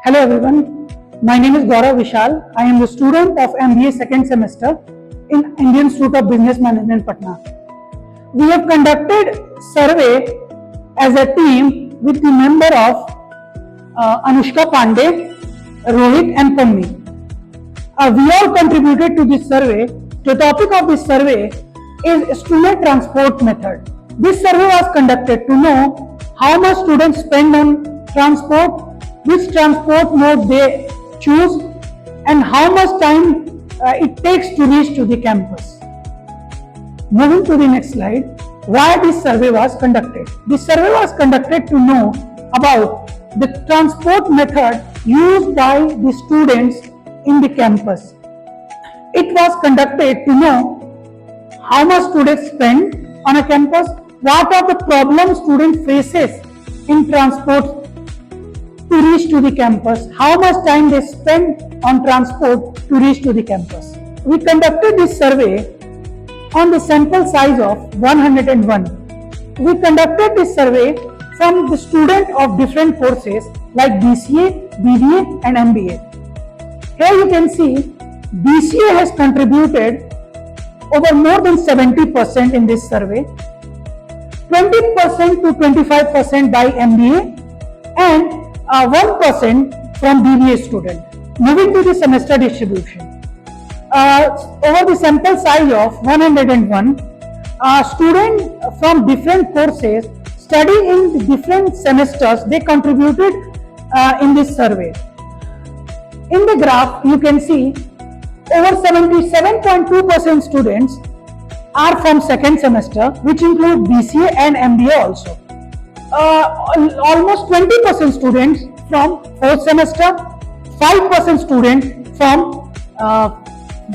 Hello everyone, my name is Gaurav Vishal. I am a student of MBA second semester in Indian Institute of Business Management Patna. We have conducted survey as a team with the member of Anushka Pandey, Rohit and Pammi. We all contributed to this survey. The topic of this survey is student transport method. This survey was conducted to know how much students spend on transport, which transport mode they choose, and how much time it takes to reach to the campus. Moving to the next slide, why this survey was conducted. This survey was conducted to know about the transport method used by the students in the campus. It was conducted to know how much students spend on a campus, what are the problems student faces in transport to reach to the campus, how much time they spend on transport to reach to the campus. We conducted this survey on the sample size of 101. We conducted this survey from the student of different courses like BCA, BBA and MBA. Here you can see BCA has contributed over more than 70% in this survey, 20% to 25% by MBA and 1% from BBA student. Moving to the semester distribution. Over the sample size of 101, students from different courses study in the different semesters, they contributed in this survey. In the graph, you can see over 77.2% students are from second semester, which include BCA and MBA also. Almost 20% students from fourth semester, 5% students from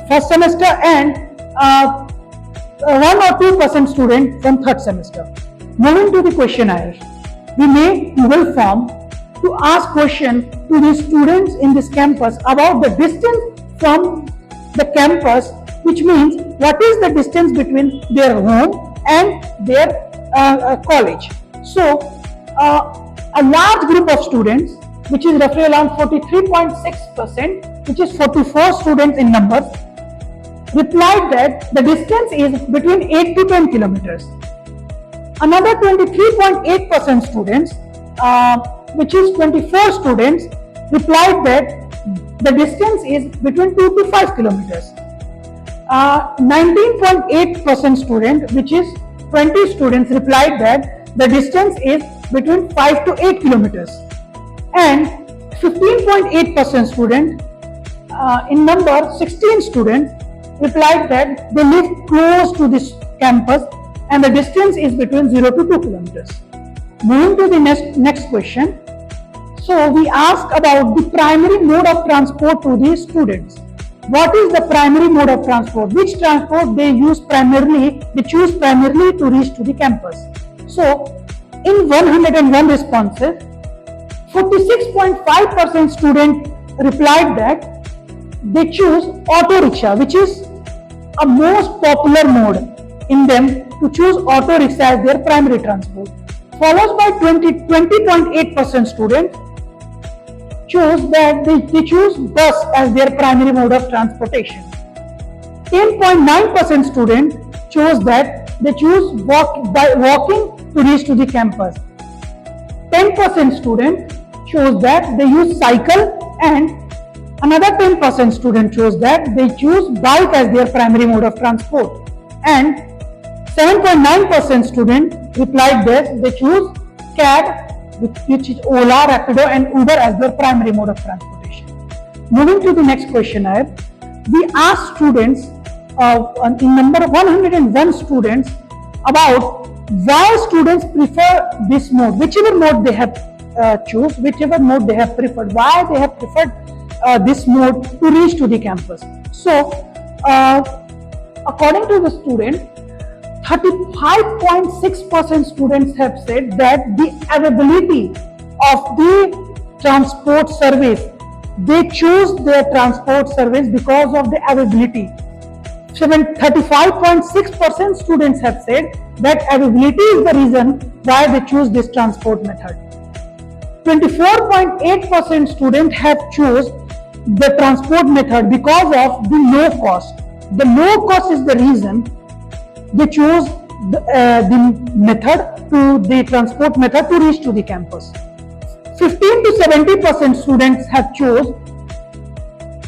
first semester and 1 or 2% students from third semester. Moving to the questionnaire, we made Google form to ask question to the students in this campus about the distance from the campus, which means what is the distance between their home and their college. So, a large group of students, which is roughly around 43.6%, which is 44 students in numbers, replied that the distance is between 8 to 10 kilometers. Another 23.8% students, which is 24 students, replied that the distance is between 2 to 5 kilometers. 19.8% student, which is 20 students, replied that the distance is between 5 to 8 kilometers. And 15.8% student, in number 16 students, replied that they live close to this campus and the distance is between 0 to 2 kilometers. Moving to the next question. So we ask about the primary mode of transport to the students. What is the primary mode of transport? Which transport they choose primarily to reach to the campus? So in 101 responses, 46.5% students replied that they choose auto rickshaw, which is a most popular mode in them to choose auto rickshaw as their primary transport. Followed by 20.8% students chose that they choose bus as their primary mode of transportation. 10.9% students chose that they choose walking to reach to the campus. 10% students chose that they use cycle and another 10% student chose that they choose bike as their primary mode of transport. And 7.9% student replied that they choose cab, which is Ola, Rapido and Uber as their primary mode of transportation. Moving to the next questionnaire, we asked students, in number of 101 students, about why students prefer this mode, whichever mode they have whichever mode they have preferred, why they have preferred this mode to reach to the campus. So, according to the student, 35.6% students have said that the availability of the transport service, they choose their transport service because of the availability. 35.6% students have said that availability is the reason why they choose this transport method. 24.8% students have chose the transport method because of the low cost. The low cost is the reason they chose the transport method to reach to the campus. 15 to 70% students have chose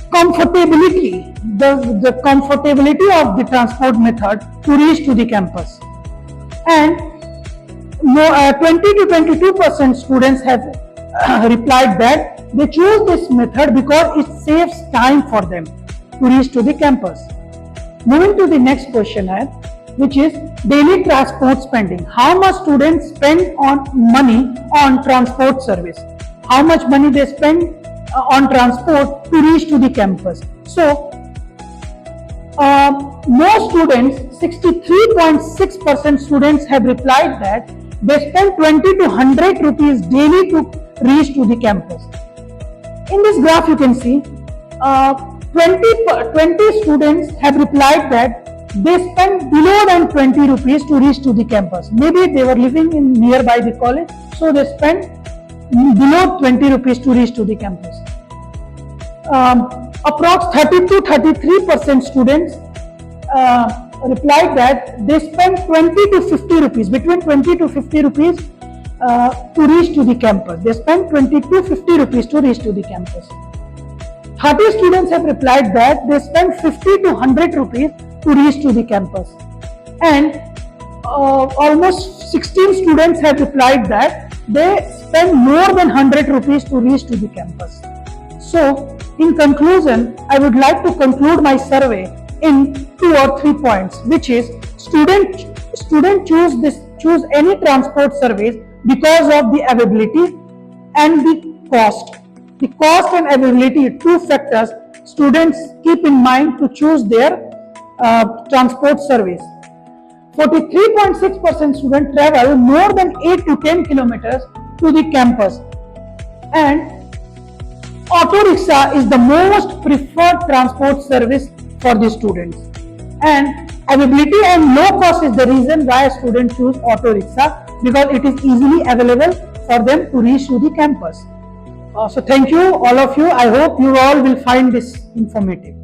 comfortability, the comfortability of the transport method to reach to the campus. And 20 to 22% students have replied that they choose this method because it saves time for them to reach to the campus. Moving to the next question, which is daily transport spending. How much students spend on money on transport service? How much money they spend on transport to reach to the campus? So, most students, 63.6% students have replied that they spend 20 to 100 rupees daily to reach to the campus. In this graph, you can see 20 students have replied that they spend below than 20 rupees to reach to the campus. Maybe they were living in nearby the college, so they spend below 20 rupees to reach to the campus. Approx 30 to 33% students replied that they spend 20 to 50 rupees, between 20 to 50 rupees to reach to the campus. They spend 20 to 50 rupees to reach to the campus. 30 students have replied that they spend 50 to 100 rupees to reach to the campus. And almost 16 students have replied that they spend more than 100 rupees to reach to the campus. So, in conclusion, I would like to conclude my survey in 2 or 3 points, which is student choose any transport service because of the availability and the cost. The cost and availability, 2 factors students keep in mind to choose their transport service. 43.6% students travel more than 8 to 10 kilometers to the campus, and auto rickshaw is the most preferred transport service for the students. And availability and low cost is the reason why students choose auto rickshaw, because it is easily available for them to reach to the campus. So thank you all of you. I hope you all will find this informative.